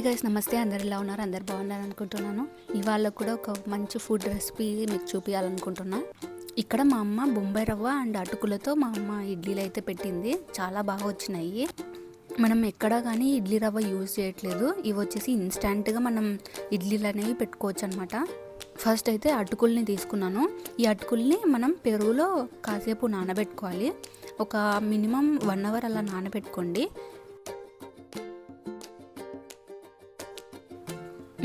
Guys నమస్తే, అందరు ఎలా ఉన్నారు? అందరు బాగున్నారు అనుకుంటున్నాను. ఇవాళ కూడా ఒక మంచి ఫుడ్ రెసిపీ మీకు చూపించాలనుకుంటున్నా. ఇక్కడ మా అమ్మ బొంబాయి రవ్వ అండ్ అటుకులతో మా అమ్మ ఇడ్లీలు అయితే పెట్టింది. చాలా బాగా వచ్చినాయి. మనం ఎక్కడా కానీ ఇడ్లీ రవ్వ యూజ్ చేయట్లేదు. ఇవి వచ్చేసి ఇన్స్టెంట్గా మనం ఇడ్లీలు అనేవి పెట్టుకోవచ్చు అనమాట. ఫస్ట్ అయితే అటుకుల్ని తీసుకున్నాను. ఈ అటుకుల్ని మనం పెరుగులో కాసేపు నానబెట్టుకోవాలి. ఒక మినిమం 1 అవర్ అలా నానబెట్టుకోండి.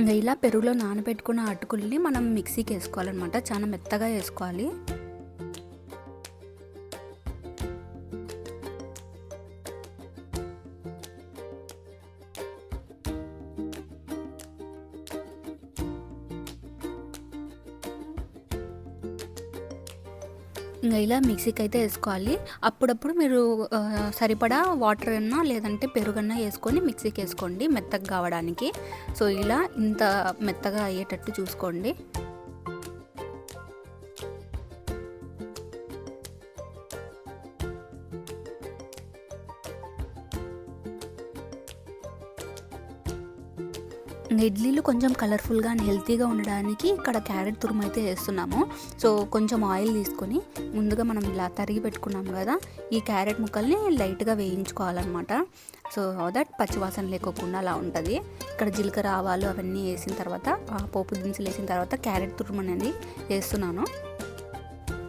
ఇంకా ఇలా పెరుగులో నానబెట్టుకున్న అటుకుల్ని మనం మిక్సీకి వేసుకోవాలన్నమాట. చాలా మెత్తగా వేసుకోవాలి. ఇంకా ఇలా మిక్సీకి అయితే వేసుకోవాలి. అప్పుడప్పుడు మీరు సరిపడా వాటర్ అన్నా లేదంటే పెరుగన్నా వేసుకొని మిక్సీకి వేసుకోండి మెత్తగా కావడానికి. సో ఇలా ఇంత మెత్తగా అయ్యేటట్టు చూసుకోండి. ఇడ్లీలు కొంచెం కలర్ఫుల్గా అండ్ హెల్తీగా ఉండడానికి ఇక్కడ క్యారెట్ తురుము అయితే వేస్తున్నాము. సో కొంచెం ఆయిల్ తీసుకొని ముందుగా మనం ఇలా తరిగి పెట్టుకున్నాం కదా, ఈ క్యారెట్ ముక్కల్ని లైట్గా వేయించుకోవాలన్నమాట. సో దట్ పచ్చివాసన లేకోకుండా అలా ఉంటుంది. ఇక్కడ జీలకర్ర ఆవాలు అవన్నీ వేసిన తర్వాత, పోపు దినుసులు వేసిన తర్వాత క్యారెట్ తురుము అనేది వేస్తున్నాను.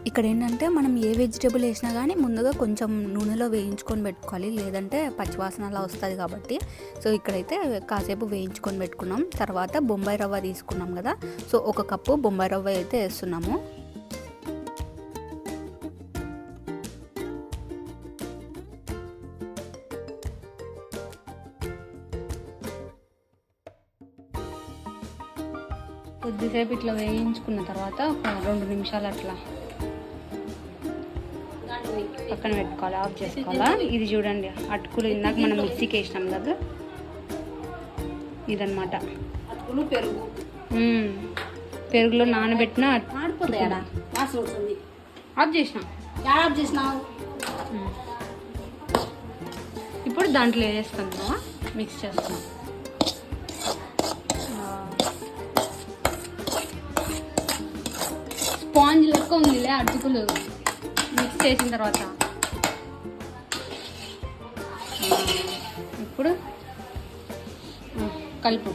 ఇక్కడ ఏంటంటే మనం ఏ వెజిటేబుల్ వేసినా కానీ ముందుగా కొంచెం నూనెలో వేయించుకొని పెట్టుకోవాలి, లేదంటే పచ్చివాసన అలా వస్తుంది కాబట్టి. సో ఇక్కడైతే కాసేపు వేయించుకొని పెట్టుకున్నాం. తర్వాత బొంబాయి రవ్వ తీసుకున్నాం కదా, సో 1 కప్పు బొంబాయి రవ్వ అయితే వేస్తున్నాము. కొద్దిసేపు ఇట్లా వేయించుకున్న తర్వాత ఒక 2 నిమిషాలు అట్లా పక్కన పెట్టుకోవాలి, ఆఫ్ చేసుకోవాలా. ఇది చూడండి అటుకులు ఇందాక మనం మిక్సీకి వేసినాం కదా, ఇదన్నమాట. అటుకులు పెరుగు, పెరుగులో నానబెట్టిన ఆఫ్ చేసినావు. ఇప్పుడు దాంట్లో వేస్తాను, మిక్స్ చేస్తాను. స్పాంజ్ లెక్క ఉందిలే అటుకులు మిక్స్ చేసిన తర్వాత. ఇప్పుడు కలుపు.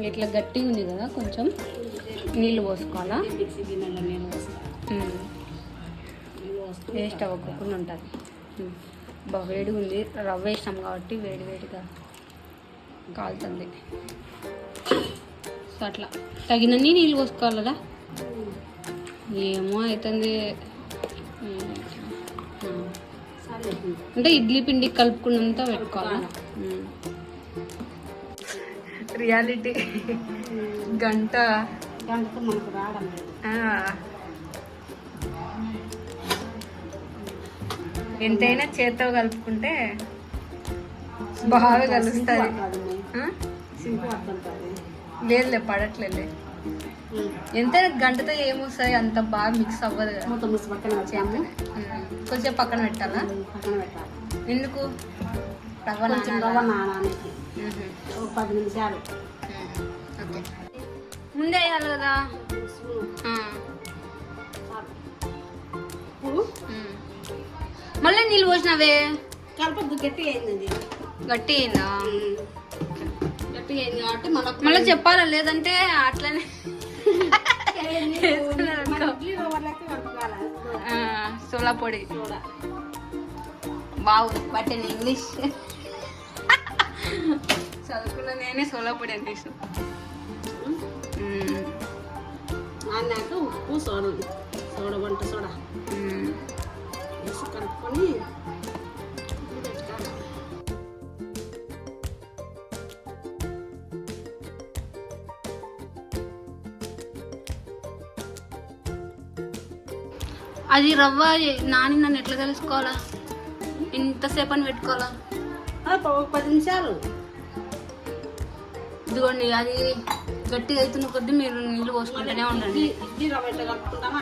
ఇట్లా గట్టిగా ఉంది కదా, కొంచెం నీళ్ళు పోసుకోవాలా. వేస్ట్ అవ్వకుండా ఉంటుంది. బాగా వేడిగా ఉంది, రవ్వ వేసినాం కాబట్టి వేడిగా కాలుతుంది. సో అట్లా తగినన్ని నీళ్ళు పోసుకోవాలదా, ఏమో అవుతుంది. అంటే ఇడ్లీ పిండి కలుపుకున్నంత పెట్టుకోవాలా. రియాలిటీ గంటతో మనకు రావడం లేదు. ఎంతైనా చేత్తో కలుపుకుంటే బాగా కలుస్తుంది. లేదులే, పడట్లేదు. ఎంతైనా గంటతో ఏమొస్తాయి, అంత బాగా మిక్స్ అవ్వదు కదా. కొంచెం పక్కన పెట్టాలా? ఎందుకు? రవ్వ నానానికి 10 నిమిషాలు ఓకే. ముందే వేయాలి కదా. మళ్ళీ నీళ్ళు పోసినావే, కలపద్దు. గట్టిగా అయింది. గట్టి అయిందా? గట్టిగా అయింది కాబట్టి మళ్ళీ చెప్పాలా, లేదంటే అట్లనే సోలా పొడి. బాగుంది బట్ నేను ఇంగ్లీష్ చదువుకున్న నేనే సోలా పొడి అని తీసు. నాకు ఉప్పు సోడా వంట సోడా వేసి కలుపుకొని అది రవ్వ నాని నన్ను ఎట్లా తెలుసుకోవాలా? ఇంతసేపు అని పెట్టుకోవాలా? 10 నిమిషాలు. ఇదిగోండి, అది గట్టిగా అవుతున్న కొద్దీ మీరు నీళ్ళు పోసుకుంటూనే ఉండండి. ఇడ్లీ రవ్వ ఎట్లా కలుపుకుంటామో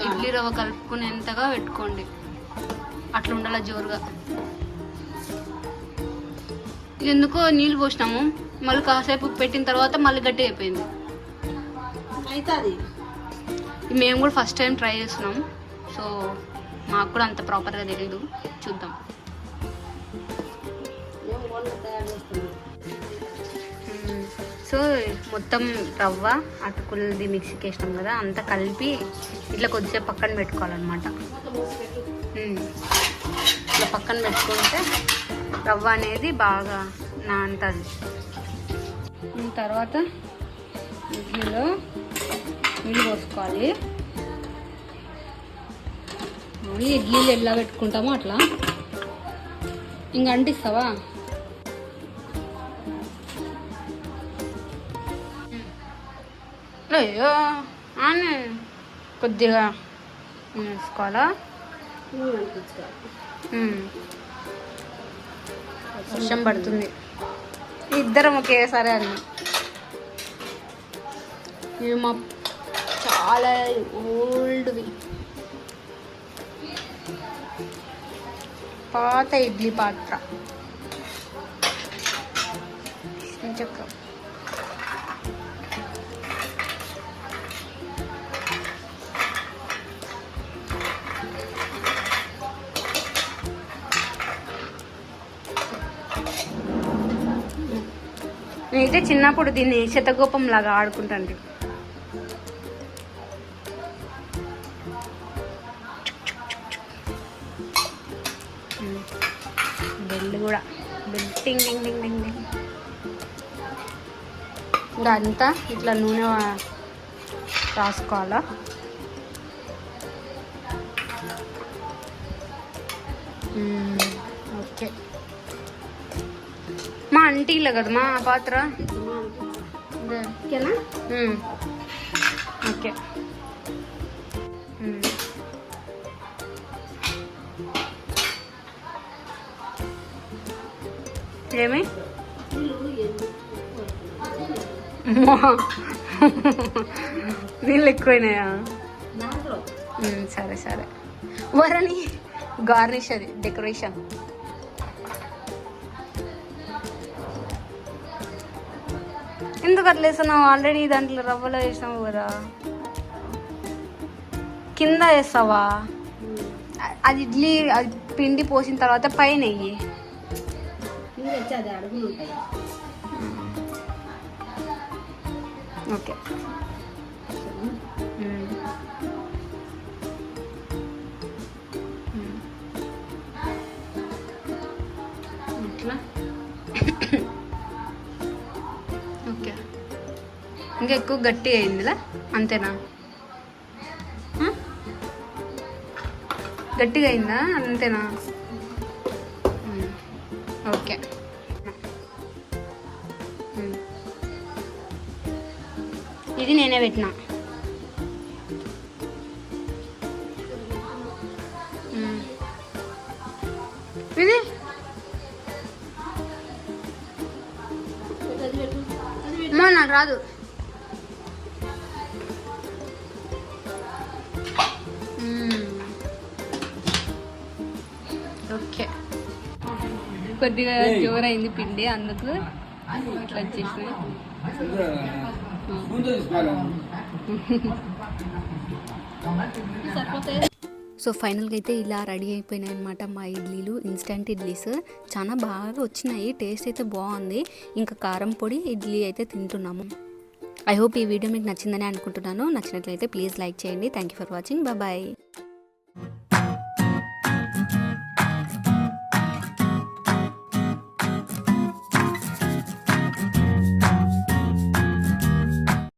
ఇడ్లీ రవ్వ కలుపుకునేంతగా పెట్టుకోండి, అట్లా ఉండాలి జోరుగా. ఎందుకో నీళ్ళు పోసినాము, మళ్ళీ కాసేపు పెట్టిన తర్వాత మళ్ళీ గట్టి అయిపోయింది. అవుతుంది. మేము కూడా ఫస్ట్ టైం ట్రై చేస్తున్నాం, సో మాకు కూడా అంత ప్రాపర్గా తెలియదు, చూద్దాం. మేము వంట తయారు చేస్తున్నాం. సో మొత్తం రవ్వ అటుకులది మిక్సీకి వేసినాం కదా, అంతా కలిపి ఇట్లా కొద్దిసేపు పక్కన పెట్టుకోవాలన్నమాట. ఇట్లా పక్కన పెట్టుకుంటే రవ్వ అనేది బాగా నానుతుంది. తర్వాత ఇడ్లీలో నీళ్ళు పోసుకోవాలి. ఇడ్లీలు ఎలా పెట్టుకుంటామో అట్లా. ఇంకా అంటిస్తావా? అయ్యో అని కొద్దిగా వేసుకోవాలా? వర్షం పడుతుంది, ఇద్దరం ఒకేసారి అని. ఇవి మా చాలా ఓల్డ్వి, పాత ఇడ్లీ పాత్ర. చక్రం నేనైతే చిన్నప్పుడు దీన్ని శతగోపం లాగా ఆడుకుంటాను. బెల్ కూడా బెల్ టింగ్ టింగ్ టింగ్ టింగ్ టింగ్. ఇంకా అంతా ఇట్లా నూనె రాసుకోవాలా. ఓకే, మా అంటీలో కదా మా పాత్ర. ఓకేనా? ఓకే. ఏమి నీళ్ళు ఎక్కువైనాయా? సరే సరే. వరని గార్నిష్, అది డెకరేషన్. ఎందుకు అట్లా వేస్తున్నావు? ఆల్రెడీ దాంట్లో రవ్వలో వేసినావు కదా, కింద వేస్తావా? అది ఇడ్లీ అది పిండి పోసిన తర్వాత పైన వెయ్యి. అడుగులు ఉంటాయి. ఓకే. ఇట్లా ఓకే. ఇంకా ఎక్కువ గట్టి అయిందిలా, అంతేనా? గట్టిగా అయిందా? అంతేనా? ఓకే. ఇది నేనే పెట్టినా. ఇది నాకు రాదు. ఓకే, కొద్దిగా జోరైంది పిండి, అందుకు ఇట్లా వచ్చేసి. సో ఫైనల్గా అయితే ఇలా రెడీ అయిపోయినాయి అనమాట మా ఇడ్లీలు, ఇన్స్టెంట్ ఇడ్లీస్. చాలా బాగా వచ్చినాయి, టేస్ట్ అయితే బాగుంది. ఇంకా కారం పొడి ఇడ్లీ అయితే తింటున్నాము. ఐ హోప్ ఈ వీడియో మీకు నచ్చిందని అనుకుంటున్నాను. నచ్చినట్లయితే ప్లీజ్ లైక్ చేయండి. Thank you for watching. Bye.